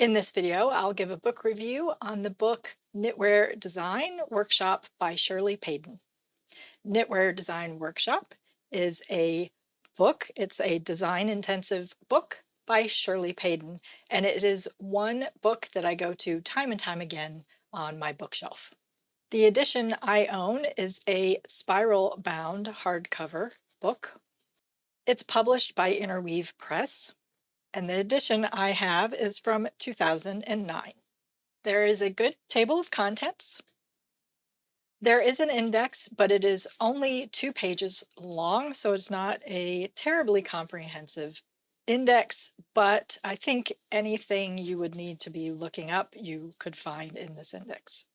In this video, I'll give a book review on the book Knitwear Design Workshop by Shirley Paden. Knitwear Design Workshop is a book. It's a design-intensive book by Shirley Paden, and it is one book that I go to time and time again on my bookshelf. The edition I own is a spiral-bound hardcover book. It's published by Interweave Press, and the edition I have is from 2009. There is a good table of contents. There is an index, but it is only 2 pages long, so it's not a terribly comprehensive index, but I think anything you would need to be looking up, you could find in this index.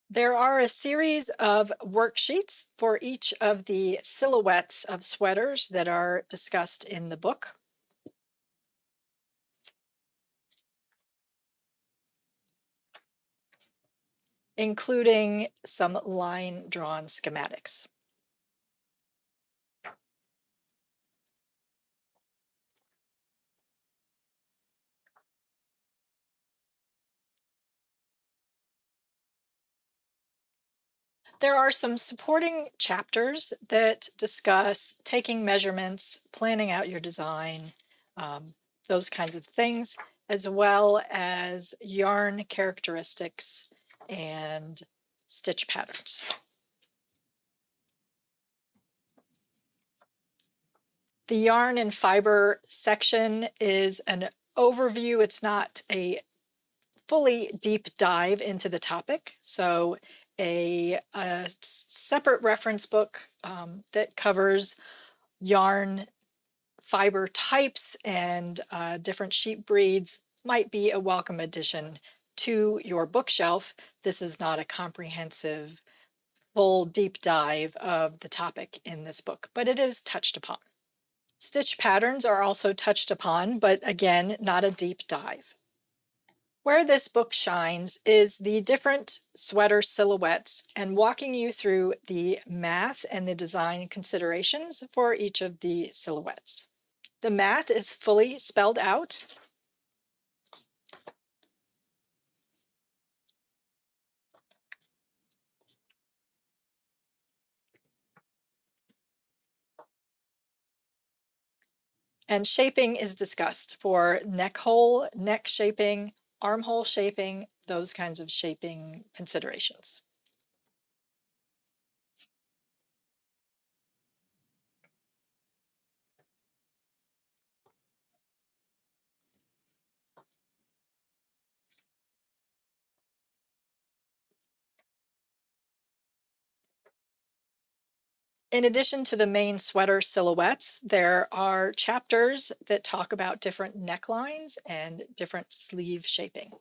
There are a series of worksheets for each of the silhouettes of sweaters that are discussed in the book. Including some line-drawn schematics. There are some supporting chapters that discuss taking measurements, planning out your design, those kinds of things, as well as yarn characteristics and stitch patterns. The yarn and fiber section is an overview. It's not a fully deep dive into the topic, so a separate reference book that covers yarn fiber types and different sheep breeds might be a welcome addition to your bookshelf. This is not a comprehensive, full deep dive of the topic in this book, but it is touched upon. Stitch patterns are also touched upon, but again, not a deep dive. Where this book shines is the different sweater silhouettes and walking you through the math and the design considerations for each of the silhouettes. The math is fully spelled out. And shaping is discussed for neck hole, neck shaping, armhole shaping, those kinds of shaping considerations. In addition to the main sweater silhouettes, there are chapters that talk about different necklines and different sleeve shaping.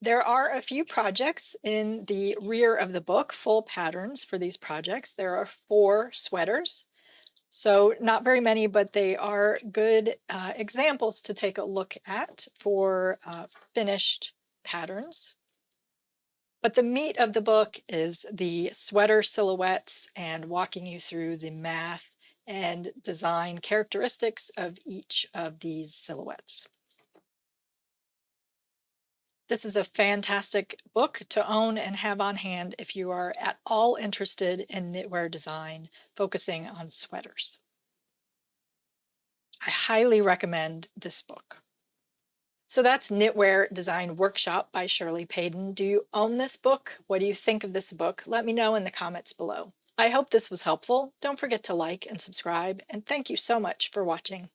There are a few projects in the rear of the book, full patterns for these projects. There are 4 sweaters, so not very many, but they are good examples to take a look at for finished patterns. But the meat of the book is the sweater silhouettes and walking you through the math and design characteristics of each of these silhouettes. This is a fantastic book to own and have on hand if you are at all interested in knitwear design, focusing on sweaters. I highly recommend this book. So that's Knitwear Design Workshop by Shirley Paden. Do you own this book? What do you think of this book? Let me know in the comments below. I hope this was helpful. Don't forget to like and subscribe, and thank you so much for watching.